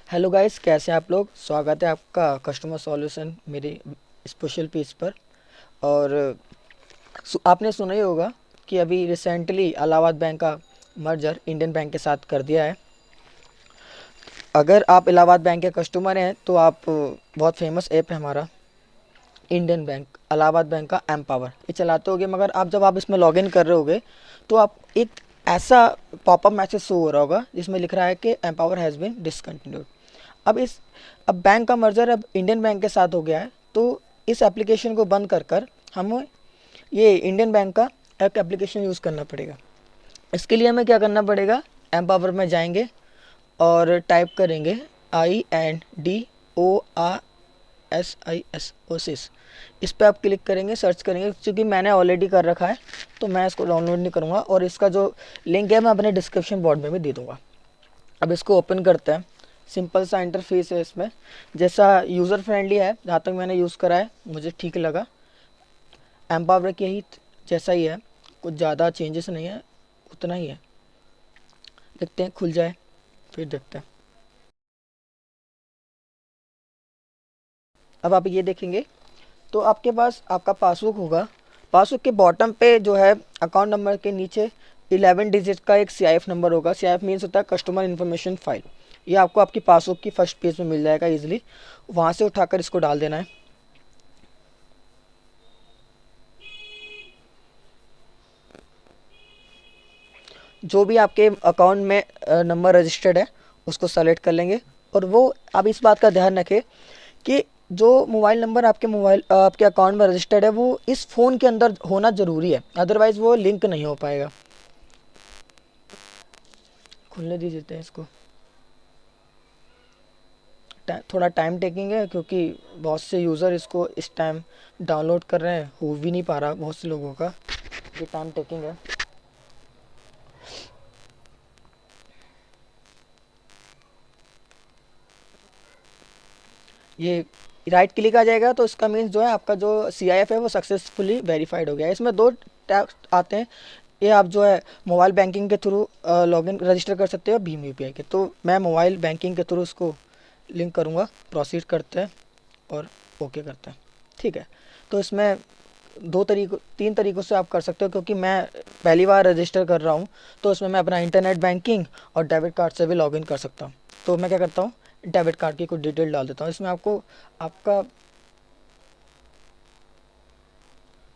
Hello guys, कैसे हैं आप लोग। स्वागत है आपका कस्टमर सॉल्यूशन मेरे स्पेशल पेज पर। और आपने सुना ही होगा कि अभी रिसेंटली इलाहाबाद बैंक का मर्जर इंडियन बैंक के साथ कर दिया है। अगर आप इलाहाबाद बैंक के कस्टमर हैं तो आप बहुत फेमस ऐप है हमारा इंडियन बैंक, इलाहाबाद बैंक का एम पावर, ये चलाते होगे। मगर जब आप इसमें लॉगिन कर रहे होगे तो आप एक ऐसा पॉपअप मैसेज शो हो रहा होगा जिसमें लिख रहा है कि M power has been discontinued. अब बैंक का मर्जर अब इंडियन बैंक के साथ हो गया है, तो इस एप्लीकेशन को बंद कर कर हमें ये इंडियन बैंक का एक एप्लीकेशन यूज़ करना पड़ेगा। इसके लिए हमें क्या करना पड़ेगा, एम पावर में जाएंगे और टाइप करेंगे INDORSIS ओसिस। इस पर आप क्लिक करेंगे, सर्च करेंगे। क्योंकि मैंने ऑलरेडी कर रखा है तो मैं इसको डाउनलोड नहीं करूँगा, और इसका जो लिंक है मैं अपने डिस्क्रिप्शन बॉक्स में भी दे दूँगा। अब इसको ओपन करते हैं। सिंपल सा इंटरफेस है इसमें, जैसा यूज़र फ्रेंडली है, जहाँ तक मैंने यूज़ करा है मुझे ठीक लगा। एम्पावर के ही जैसा ही है, कुछ ज़्यादा चेंजेस नहीं है, उतना ही है। देखते हैं, खुल जाए फिर देखते हैं। अब आप ये देखेंगे तो आपके पास आपका पासबुक होगा। पासबुक के बॉटम पे जो है अकाउंट नंबर के नीचे 11 डिजिट का एक CIF नंबर होगा। CIF मीन्स होता है कस्टमर इन्फॉर्मेशन फाइल। ये आपको आपकी पासबुक की फर्स्ट पेज में मिल जाएगा इजीली। वहाँ से उठाकर इसको डाल देना है। जो भी आपके अकाउंट में नंबर रजिस्टर्ड है उसको सेलेक्ट कर लेंगे। और वो आप इस बात का ध्यान रखें कि जो मोबाइल नंबर आपके अकाउंट में रजिस्टर्ड है वो इस फ़ोन के अंदर होना ज़रूरी है, अदरवाइज़ वो लिंक नहीं हो पाएगा। खुलने दीजिए थे इसको। थोड़ा टाइम टेकिंग है क्योंकि बहुत से यूज़र इसको इस टाइम डाउनलोड कर रहे हैं, हो भी नहीं पा रहा बहुत से लोगों का, ये टाइम टेकिंग है। ये राइट क्लिक आ जाएगा तो इसका मीन्स जो है आपका जो CIF है वो सक्सेसफुली वेरीफाइड हो गया है। इसमें दो टैब आते हैं। ये आप जो है मोबाइल बैंकिंग के थ्रू लॉगिन रजिस्टर कर सकते हो भीम UPI के। तो मैं मोबाइल बैंकिंग के थ्रू उसको लिंक करूँगा। प्रोसीड करते हैं और ओके करते हैं। ठीक है, तो इसमें तीन तरीक़ों से आप कर सकते हो। क्योंकि मैं पहली बार रजिस्टर कर रहा हूँ तो इसमें मैं अपना इंटरनेट बैंकिंग और डेबिट कार्ड से भी लॉगिन कर सकता हूँ। तो मैं क्या करता हूँ, डेबिट कार्ड की कुछ डिटेल डाल देता हूँ। इसमें आपको आपका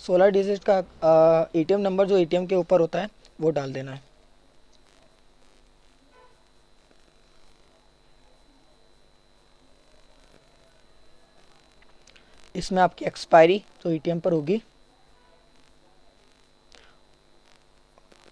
16 डिजिट का ATM नंबर जो ATM के ऊपर होता है वो डाल देना है। इसमें आपकी एक्सपायरी जो ATM पर होगी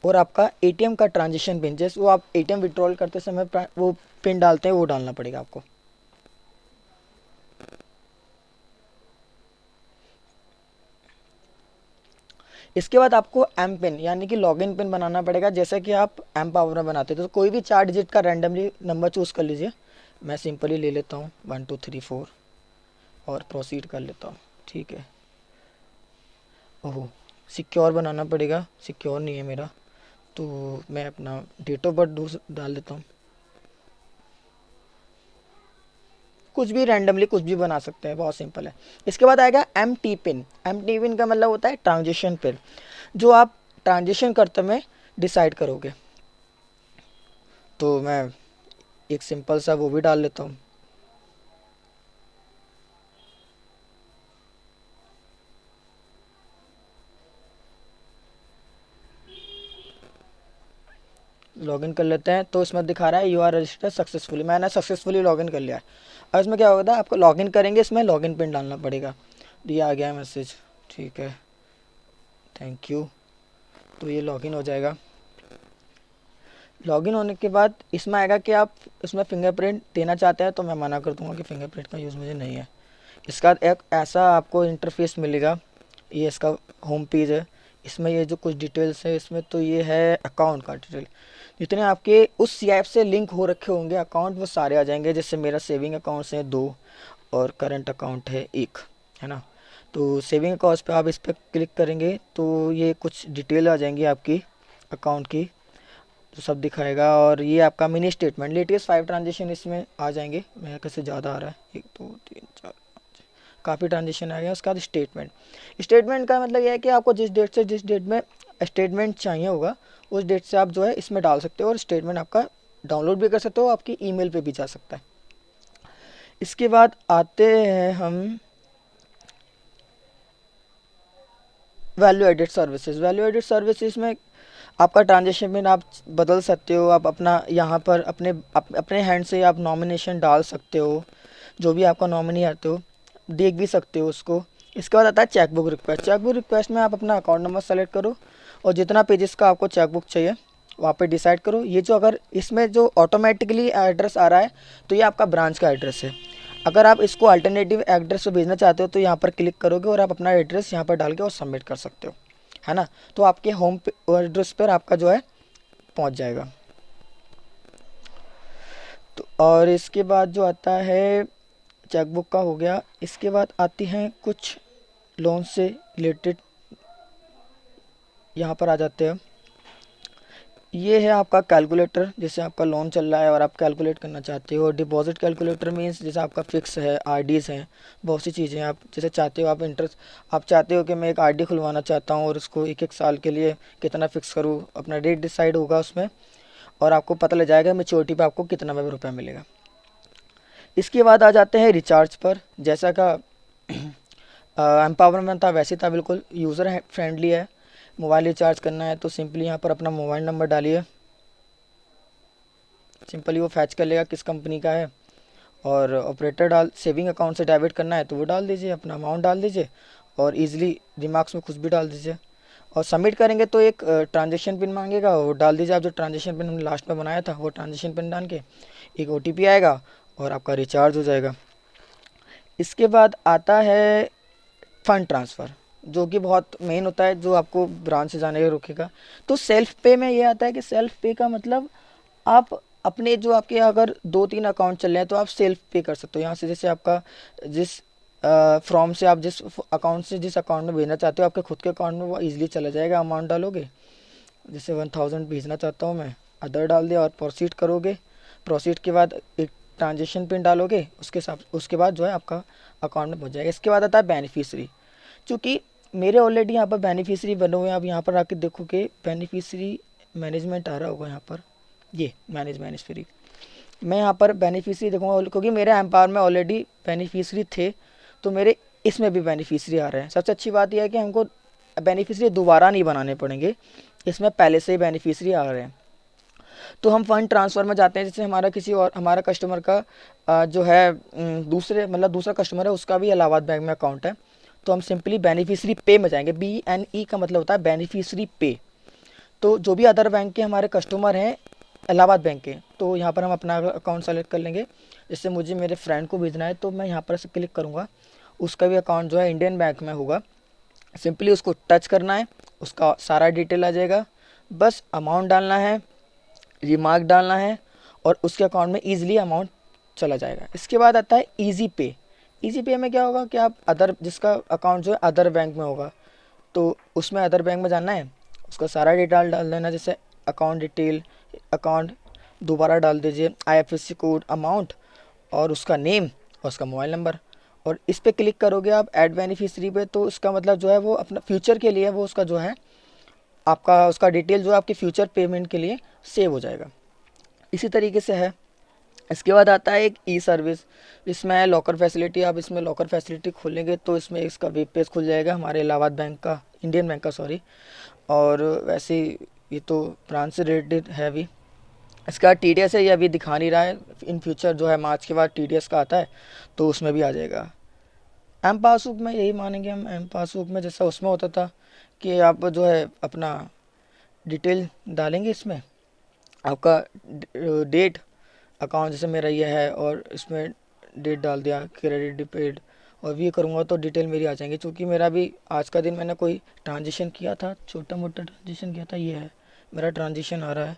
और आपका ATM का ट्रांजेक्शन पिन, जैसे वो आप ATM विड्रॉल करते समय वो पिन डालते हैं वो डालना पड़ेगा आपको। इसके बाद आपको एम पिन यानी कि लॉगिन पिन बनाना पड़ेगा, जैसे कि आप एम पावर में बनाते थे। तो कोई भी 4 डिजिट का रैंडमली नंबर चूज़ कर लीजिए। मैं सिंपली ले लेता हूँ 1 2 3 4 और प्रोसीड कर लेता हूँ। ठीक है। ओहो, सिक्योर बनाना पड़ेगा, सिक्योर नहीं है मेरा। तो मैं अपना डेट ऑफ बर्थ डाल देता हूँ। कुछ भी रैंडमली कुछ भी बना सकते हैं, बहुत सिंपल है। इसके बाद आएगा MT पिन। MT पिन का मतलब होता है ट्रांजिशन पिन, जो आप ट्रांजिशन करते में डिसाइड करोगे। तो मैं एक सिंपल सा वो भी डाल लेता हूँ। लॉगिन कर लेते हैं तो इसमें दिखा रहा है यू आर रजिस्टर्ड सक्सेसफुली। मैंने सक्सेसफुली लॉगिन कर लिया है। अब इसमें क्या होगा, आपको लॉगिन करेंगे, इसमें लॉगिन पिन डालना पड़ेगा। ये आ गया मैसेज। ठीक है, थैंक यू। तो ये लॉगिन हो जाएगा। लॉगिन होने के बाद इसमें आएगा कि आप इसमें फिंगरप्रिंट देना चाहते हैं, तो मैं मना कर दूंगा कि फिंगरप्रिंट का यूज़ मुझे नहीं है। इसका एक ऐसा आपको इंटरफेस मिलेगा। ये इसका होम पेज है। इसमें ये जो कुछ डिटेल्स है इसमें, तो ये है अकाउंट का डिटेल। जितने आपके उस CIF से लिंक हो रखे होंगे अकाउंट वो सारे आ जाएंगे। जैसे मेरा सेविंग अकाउंट्स है 2 और करंट अकाउंट है 1, है ना। तो सेविंग अकाउंट्स पे आप इस पर क्लिक करेंगे तो ये कुछ डिटेल आ जाएंगी आपकी अकाउंट की। तो सब दिखाएगा। और ये आपका मिनी स्टेटमेंट, लेटेस्ट 5 ट्रांजेक्शन इसमें आ जाएंगे। मेरा कैसे ज़्यादा आ रहा है, 1 2 3 4 काफ़ी ट्रांजेक्शन आ गया। उसके बाद स्टेटमेंट, स्टेटमेंट का मतलब यह है कि आपको जिस डेट से जिस डेट में स्टेटमेंट चाहिए होगा उस डेट से आप जो है इसमें डाल सकते हो, और स्टेटमेंट आपका डाउनलोड भी कर सकते हो, आपकी ईमेल पे भी जा सकता है। इसके बाद आते हैं हम value added services. Value added services में आपका ट्रांजेक्शन पिन आप बदल सकते हो, आप अपना यहाँ पर अपने हैंड से आप नॉमिनेशन डाल सकते हो, जो भी आपका नॉमिनी आते हो देख भी सकते हो उसको। इसके बाद आता है चेकबुक रिक्वेस्ट। चेकबुक रिक्वेस्ट में आप अपना अकाउंट नंबर सेलेक्ट करो और जितना पेजेस का आपको चेकबुक चाहिए वहाँ पे डिसाइड करो। ये जो अगर इसमें जो ऑटोमेटिकली एड्रेस आ रहा है तो ये आपका ब्रांच का एड्रेस है। अगर आप इसको अल्टरनेटिव एड्रेस पे भेजना चाहते हो तो यहाँ पर क्लिक करोगे और आप अपना एड्रेस यहाँ पर डाल के और सबमिट कर सकते हो, है ना। तो आपके होम एड्रेस पर आपका जो है पहुँच जाएगा। तो और इसके बाद जो आता है चेकबुक का हो गया। इसके बाद आती हैं कुछ लोन से रिलेटेड, यहाँ पर आ जाते हैं। ये है आपका कैलकुलेटर, जैसे आपका लोन चल रहा है और आप कैलकुलेट करना चाहते हो। डिपॉजिट कैलकुलेटर मीन्स जैसे आपका फिक्स है, आरडीज़ हैं, बहुत सी चीज़ें आप जैसे चाहते हो, आप इंटरेस्ट आप चाहते हो कि मैं एक आरडी खुलवाना चाहता हूँ और उसको 1-1 साल के लिए कितना फ़िक्स करूँ, अपना रेट डिसाइड होगा उसमें और आपको पता लग जाएगा मैच्योरिटी पे आपको कितना रुपया मिलेगा। इसके बाद आ जाते हैं रिचार्ज पर। जैसा का एम्पावरमेंट था वैसे था, बिल्कुल यूज़र फ्रेंडली है। मोबाइल रिचार्ज करना है तो सिंपली यहाँ पर अपना मोबाइल नंबर डालिए, सिंपली वो फैच कर लेगा किस कंपनी का है। और ऑपरेटर सेविंग अकाउंट से डेबिट करना है तो वो डाल दीजिए, अपना अमाउंट डाल दीजिए और इजीली रिमार्क्स में कुछ भी डाल दीजिए। और सबमिट करेंगे तो एक ट्रांजेक्शन पिन मांगेगा, वो डाल दीजिए। आप जो ट्रांजेक्शन पिन हमने लास्ट में बनाया था वो ट्रांजेक्शन पिन डाल के एक ओटीपी आएगा और आपका रिचार्ज हो जाएगा। इसके बाद आता है फ़ंड ट्रांसफ़र, जो कि बहुत मेन होता है, जो आपको ब्रांच से जाने का रोकेगा। तो सेल्फ पे में ये आता है कि सेल्फ पे का मतलब आप अपने जो आपके अगर 2-3 अकाउंट चल रहे हैं तो आप सेल्फ पे कर सकते हो यहाँ से। जैसे आपका जिस फ्रॉम से आप जिस अकाउंट से जिस अकाउंट में भेजना चाहते हो आपके खुद के अकाउंट में वो ईजिली चला जाएगा। अमाउंट डालोगे, जैसे 1000 भेजना चाहता हूँ मैं, अदर डाल दिया और प्रोसीड करोगे। प्रोसीड के बाद एक ट्रांजेक्शन पिन डालोगे, उसके बाद जो है आपका अकाउंट में पहुँच जाएगा। इसके बाद आता है बेनिफिशरी। चूँकि मेरे ऑलरेडी यहाँ पर बेनिफिशरी बने हुए हैं, आप यहाँ पर आके देखोगे बेनिफिशरी मैनेजमेंट आ रहा होगा यहाँ पर, ये बेनिफिशरी। मैं यहाँ पर बेनिफिशरी देखूँगा क्योंकि मेरे एम्पावर में ऑलरेडी बेनिफिशरी थे तो मेरे इसमें भी बेनिफिशरी आ रहे हैं। सबसे अच्छी बात यह है कि हमको बेनिफिशरी दोबारा नहीं बनाने पड़ेंगे, इसमें पहले से ही बेनिफिशरी आ रहे हैं। तो हम फंड ट्रांसफ़र में जाते हैं। जैसे हमारा किसी और हमारा कस्टमर का जो है दूसरा कस्टमर है, उसका भी इलाहाबाद बैंक में अकाउंट है, तो हम सिंपली बेनिफिशरी पे में जाएंगे। BNE का मतलब होता है बेनिफिशरी पे। तो जो भी अदर बैंक के हमारे कस्टमर हैं इलाहाबाद बैंक के, तो यहाँ पर हम अपना अकाउंट सेलेक्ट कर लेंगे। जैसे मुझे मेरे फ्रेंड को भेजना है तो मैं यहाँ पर से क्लिक करूँगा, उसका भी अकाउंट जो है इंडियन बैंक में होगा। सिंपली उसको टच करना है, उसका सारा डिटेल आ जाएगा, बस अमाउंट डालना है, रिमार्क डालना है और उसके अकाउंट में ईजिली अमाउंट चला जाएगा। इसके बाद आता है ईजी पे। ईजी पे में क्या होगा कि आप जिसका अकाउंट जो है अदर बैंक में होगा तो उसमें अदर बैंक में जाना है, उसका सारा डिटेल डाल देना, जैसे अकाउंट डिटेल, अकाउंट दोबारा डाल दीजिए, IFSC कोड, अमाउंट और उसका नेम और उसका मोबाइल नंबर। और इस पर क्लिक करोगे आप ऐड बेनिफिशरी पे, तो उसका मतलब जो है वो अपना फ्यूचर के लिए वो उसका जो है आपका उसका डिटेल जो है आपकी फ्यूचर पेमेंट के लिए सेव हो जाएगा। इसी तरीके से है। इसके बाद आता है एक ई सर्विस, इसमें है लॉकर फैसिलिटी। आप इसमें लॉकर फैसिलिटी खोलेंगे तो इसमें इसका वेब पेज खुल जाएगा हमारे इलाहाबाद बैंक का, इंडियन बैंक का सॉरी। और वैसे ये तो ब्रांच से रिलेटेड है अभी। इसका TDS है, ये अभी दिखा नहीं रहा है, इन फ्यूचर जो है मार्च के बाद TDS का आता है तो उसमें भी आ जाएगा। एम पासबुक में यही मानेंगे हम, एम पासबुक में जैसा उसमें होता था कि आप जो है अपना डिटेल डालेंगे, इसमें आपका डेट, अकाउंट जैसे मेरा ये है और इसमें डेट डाल दिया, क्रेडिट डिपेड और भी करूँगा तो डिटेल मेरी आ जाएंगी। क्योंकि मेरा भी आज का दिन मैंने कोई ट्रांजेक्शन किया था, छोटा मोटा ट्रांजेक्शन किया था, ये है मेरा ट्रांजेक्शन आ रहा है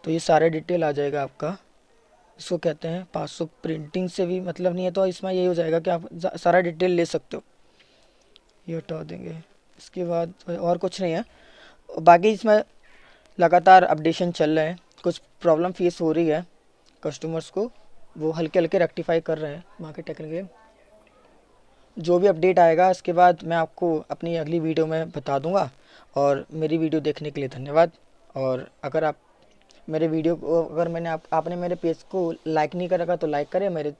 तो ये सारे डिटेल आ जाएगा आपका। इसको कहते हैं पासबुक। प्रिंटिंग से भी मतलब नहीं है तो इसमें यही हो जाएगा कि आप सारा डिटेल ले सकते हो। ये हटा देंगे। इसके बाद और कुछ नहीं है, बाकी इसमें लगातार अपडेशन चल रहे हैं, कुछ प्रॉब्लम फेस हो रही है कस्टमर्स को, वो हल्के हल्के रेक्टिफाई कर रहे हैं मार्केट टेक्निकल। जो भी अपडेट आएगा इसके बाद मैं आपको अपनी अगली वीडियो में बता दूंगा। और मेरी वीडियो देखने के लिए धन्यवाद। और अगर आप मेरे वीडियो को, अगर आपने मेरे पेज को लाइक नहीं कर रखा तो लाइक करें, मेरे